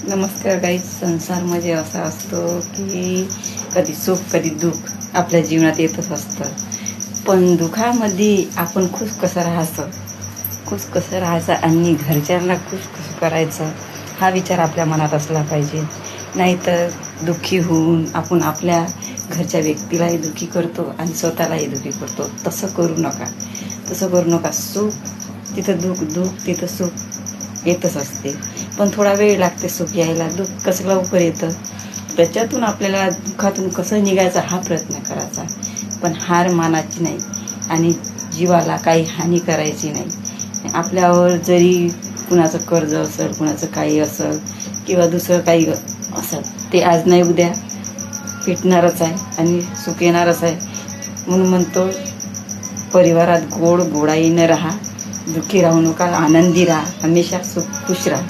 नमस्कार गाईज. संसार म्हणजे असा असतो की कधी सुख कधी दुःख आपल्या जीवनात येतच असतं. पण दुःखामध्ये आपण खुश कसं राहायचं आणि घरच्यांना खुश कसं करायचं हा विचार आपल्या मनात असला पाहिजे. नाहीतर दुःखी होऊन आपण आपल्या घरच्या व्यक्तीलाही दुःखी करतो आणि स्वतःलाही दुःखी करतो. तसं करू नका. सुख तिथं दुःख तिथं सुख येतच असते. पण थोडा वेळ लागते सुख यायला. दुःख कसं लवकर येतं. त्याच्यातून आपल्याला दुःखातून कसं निघायचं हा प्रयत्न करायचा. पण हार मानायची नाही आणि जीवाला काही हानी करायची नाही. आपल्यावर जरी कुणाचं कर्ज असेल, कुणाचं काही असेल किंवा दुसरं काही असेल, ते आज नाही उद्या फिटणारच आहे आणि सुख येणारच आहे. म्हणून म्हणतो, परिवारात गोड गोडाईनं राहा, दुःखी राहू नका, आनंदी राहा, हमेशा खुश राहा.